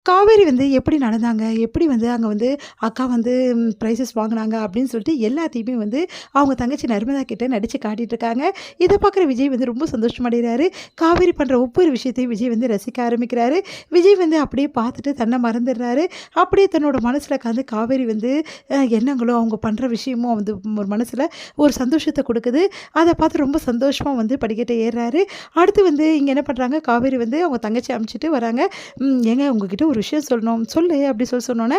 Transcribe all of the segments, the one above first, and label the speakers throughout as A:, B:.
A: காவேரி வந்து எப்படி நடந்தாங்க? எப்படி வந்து அங்க வந்து அக்கா வந்து பிரைஸஸ் வாங்குனாங்க அப்படின்னு சொல்லிட்டு எல்லாத்தையுமே வந்து அவங்க தங்கச்சி நர்மதா கிட்ட நடிச்சு காட்டிட்டு இருக்காங்க. இத பார்க்குற விஜய் வந்து ரொம்ப சந்தோஷமடைகிறாரு. காவேரி பண்ற ஒவ்வொரு விஷயத்தையும் விஜய் வந்து ரசிக்க ஆரம்பிக்கிறாரு. விஜய் வந்து அப்படியே பார்த்துட்டு தன்னை மறந்துடுறாரு. அப்படியே தன்னோட மனசுல உட்காந்து காவேரி வந்து எண்ணங்களும் அவங்க பண்ற விஷயமும் வந்து ஒரு மனசுல ஒரு சந்தோஷத்த குடுக்குது. அத பார்த்து ரொம்ப சந்தோஷமா வந்து படிக்கட்ட ஏறுறாரு. அடுத்து வந்து இங்க என்ன பண்றாங்க, காவேரி வந்து அவங்க தங்கச்சிய அனுப்பிச்சுட்டு வராங்க. "ஏங்க உங்ககிட்ட ஒரு விஷயம் சொல்லணும்." "சொல்லு" அப்படி சொன்னோனே,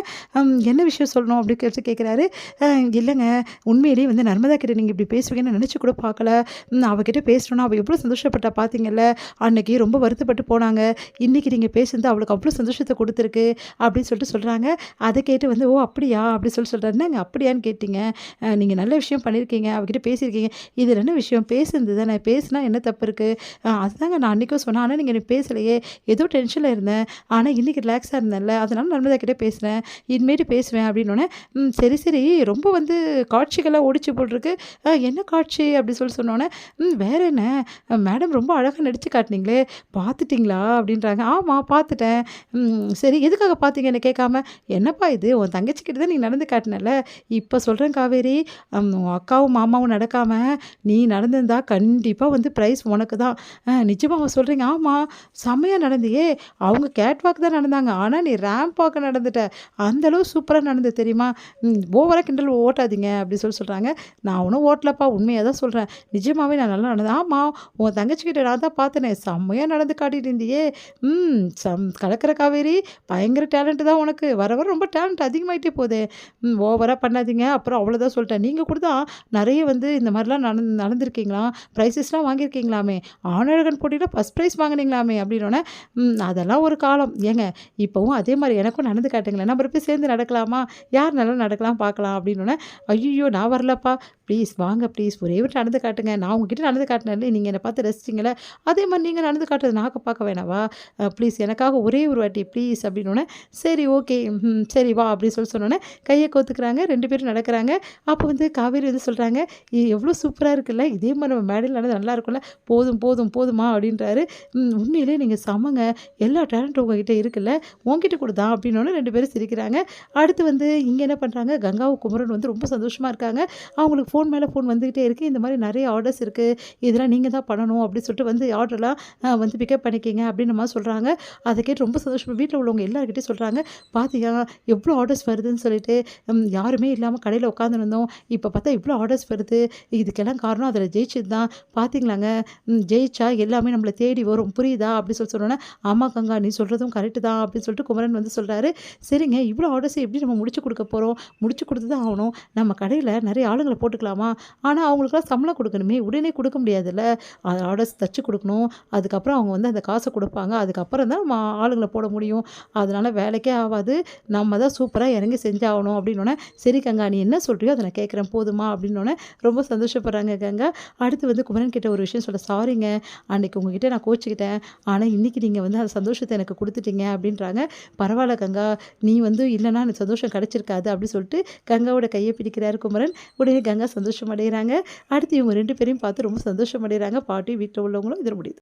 A: "என்ன விஷயம் சொல்லணும்?" அப்படி கேட்குறாரு. இல்லைங்க, உண்மையிலேயே வந்து நர்மதா கிட்ட நீங்க இப்படி பேசுவீங்கன்னு நினச்சு கூட பார்க்கல. அவகிட்ட பேசணும்னா அவ எவ்வளோ சந்தோஷப்பட்டா பார்த்தீங்கல்ல. அன்னைக்கு ரொம்ப வருத்தப்பட்டு போனாங்க. இன்னைக்கு நீங்க பேசுனது அவளுக்கு அவ்வளோ சந்தோஷத்த குடுத்துருக்கு." அப்படின்னு சொல்லிட்டு சொல்றாங்க. அத கேட்டு வந்து, "ஓ! அப்படியா?" அப்படி சொல்றாரு. "என்னங்க அப்படியான்னு கேட்டீங்க? நீங்க நல்ல விஷயம் பண்ணியிருக்கீங்க. அவகிட்ட பேசியிருக்கீங்க. இதில என்ன விஷயம்? பேசுனது தானே. பேசினா என்ன தப்பு இருக்கு? அதுதாங்க நான் அன்னைக்கும் சொன்னேன். ஆனா நீங்க எனக்கு பேசலையே. ஏதோ டென்ஷன்ல இருந்தேன். ஆனா இன்னைக்கு ரிலாக்ஸா இருந்தேன்ல. அதனால நர்மதா கிட்ட பேசினேன். இனிமேட்டு பேசுவேன்." அப்படின்னோனே, சரி, சரி. ரொம்ப வந்து காட்சிகள்லாம் ஓடிச்சு போல்ருக்கு. என்ன காட்சி?" அப்படி சொன்னோனே, வேற என்ன? மேடம் ரொம்ப அழகா நடிச்சு காட்டுனீங்களே. பார்த்துட்டீங்களா?" அப்படின்றாங்க. "ஆமா பார்த்துட்டேன்." சரி எதுக்காக பார்த்தீங்க என்ன கேட்காம?" "என்னப்பா இது? உன் தங்கச்சி கிட்ட தான் நீ நடந்து காட்டுனல்ல. இப்ப சொல்றேன் காவேரி, உன் அக்காவும் மாமாவும் நடக்காம நீ நடந்திருந்தா கண்டிப்பா வந்து பிரைஸ் உனக்கு தான்." நிஜமாவா சொல்றீங்க?" "ஆமா. செம்மையா நடந்தியே. அவங்க கேட் வாக் தான் நடந்தாங்க. ஆனா நீ ரேம்ப் வாக் நடந்துட்ட. அந்த அளவு சூப்பரா நடந்தது தெரியுமா? ஓவரா கிண்டல் ஓட்டாதீங்க." அப்படி சொல்றாங்க. "நான் ஒன்னும் ஓட்டலப்பா. உண்மையா தான் சொல்றேன். நிஜமாவே நான் நல்லா நடந்தேன்." "ஆமா. உன் தங்கச்சிகிட்ட நான் தான் பார்த்தனே. செம்மையா நடந்து காட்டிட்டு இருந்தியே. கலக்குற காவேரி. பயங்கர டேலண்ட் தான் உனக்கு. வர வர ரொம்ப டேலண்ட் அதிகமாயிட்டே போதே. ஓவரா பண்ணாதீங்க." அப்புறம் அவ்வளோதான் சொல்லிட்டேன். "நீங்க கூட தான் நெறைய வந்து இந்த மாரிலாம் நடந்திருக்கீங்களாம். பிரைஸஸ்லாம் வாங்கியிருக்கீங்களாமே. ஆணழகன் போட்டியில ஃபர்ஸ்ட் பிரைஸ் வாங்குனீங்களாமே." அப்படின்னோனே, அதெல்லாம் ஒரு காலம். ஏங்க இப்பவும் அதே மாரி எனக்கும் நடந்து காட்டுங்களேன். நம்ம 2 பேரும் சேர்ந்து நடக்கலாமா? யார் நல்லா நடக்கலாம் பார்க்கலாம்." அப்படின்னோனே, "ஐய்யய்யோ! நான் வரலப்பா. ப்ளீஸ் வாங்க ப்ளீஸ். ஒரே ஒரு நடந்து காட்டுங்க. நான் உங்ககிட்ட நடந்து காட்டினேன்ல. நீங்க என்ன பார்த்து ரசிச்சீங்கல்ல. அதே மாரி நீங்க நடந்து காட்டுறது நான் பார்க்க வேணாவா? ப்ளீஸ் எனக்காக ஒரே ஒரு வாட்டி ப்ளீஸ்." அப்படின்னோனே, "சரி ஓகே. சரி வா." அப்படின்னு சொன்னோனே கைய கோத்துக்கிறாங்க. 2 பேரும் நடக்குறாங்க. அப்போ வந்து காவேரி வந்து சொல்றாங்க, எவ்வளோ சூப்பரா இருக்குல்ல. இதே மாரி நம்ம மேடையில நடந்தா நல்லா இருக்கும்ல. போதும், போதும், போதுமா." அப்படின்றாரு. உண்மையிலேயே நீங்க செமங்க. எல்லா டேலண்ட்டும் உங்ககிட்ட இருக்குல்ல. உன்கிட்ட கூட தான்." அப்படின்னோனே 2 பேரும் சிரிக்கிறாங்க. அடுத்து வந்து இங்க என்ன பண்றாங்க, கங்காவும் குமரன் வந்து ரொம்ப சந்தோஷமா இருக்காங்க. அவங்களுக்கு ஃபோன் மேல ஃபோன் வந்துகிட்டே இருக்கு. இந்த மாரி நெறைய ஆர்டர்ஸ் இருக்கு. இதெல்லாம் நீங்க தான் பண்ணணும் அப்படின்னு சொல்லிட்டு வந்து ஆர்டர்லாம் வந்து பிக்கப் பண்ணிக்கங்க அப்படின்ற மாரி சொல்றாங்க. அத கேட்டு ரொம்ப சந்தோஷமா வீட்ல உள்ளவங்க எல்லார்கிட்டயும் சொல்றாங்க. "பாத்தியா எவ்வளோ ஆர்டர்ஸ் வருதுன்னு சொல்லிட்டு. யாருமே இல்லாம கடையில உட்காந்துருந்தோம். இப்ப பார்த்தா இவ்வளோ ஆர்டர்ஸ் வருது. இதுக்கெல்லாம் காரணம் அதில ஜெயிச்சது தான். பார்த்தீங்களாங்க, ஜெயிச்சா எல்லாமே நம்மள தேடி வரும். புரியுதா?" அப்படி சொன்னோனே, "ஆமா கங்கா, நீ சொல்றதும் கரெக்ட் தான்." அப்படின்னு சொல்லிட்டு குமரன் வந்து சொல்றாரு. "சரிங்க, இவ்வளோ ஆர்டர்ஸ எப்படி நம்ம முடிச்சு குடுக்க போறோம்? முடிச்சு குடுத்து தான் ஆகணும். நம்ம கடையில நெறைய ஆளுங்கள போட்டுக்கலாமா? ஆனா அவங்களுக்கெல்லாம் சம்பளம் குடுக்கணுமே. உடனே குடுக்க முடியாதுல்ல. ஆர்டர்ஸ் தச்சு குடுக்கணும். அதுக்கப்புறம் அவங்க வந்து அந்த காச குடுப்பாங்க. அதுக்கப்புறம் தான் நம்ம ஆளுங்கள போட முடியும். அதனால வேலைக்கே ஆவாது. நம்ம தான் சூப்பரா இறங்கி செஞ்சாகணும்." அப்படின்னோனே, "சரி கங்கா, நீ என்ன சொல்றியோ அத நான் கேட்குறேன் போதுமா?" அப்படின்னோனே ரொம்ப சந்தோஷப்படுறாங்க கங்கா. அடுத்து வந்து குமரன் கிட்ட ஒரு விஷயம் சொல்ல, "சாரிங்க, அன்னைக்கு உங்ககிட்ட நான் கோச்சுக்கிட்டேன். ஆனா இன்னைக்கு நீங்க வந்து அந்த சந்தோஷத்த எனக்கு குடுத்துட்டீங்க." அப்படின்றாங்க. "பரவால்ல கங்கா, நீ வந்து இல்லன்னா எனக்கு சந்தோஷம் கிடைச்சிருக்காது." அப்படி சொல்லிட்டு கங்காவோட கைய பிடிக்கிறாரு குமரன். உடனே கங்கா சந்தோஷம் அடையறாங்க. அடுத்து இவங்க 2 பேரையும் பார்த்து ரொம்ப சந்தோஷம் அடையறாங்க. பாட்டியும் வீட்ல உள்ளவங்களும். இதோட முடியுது.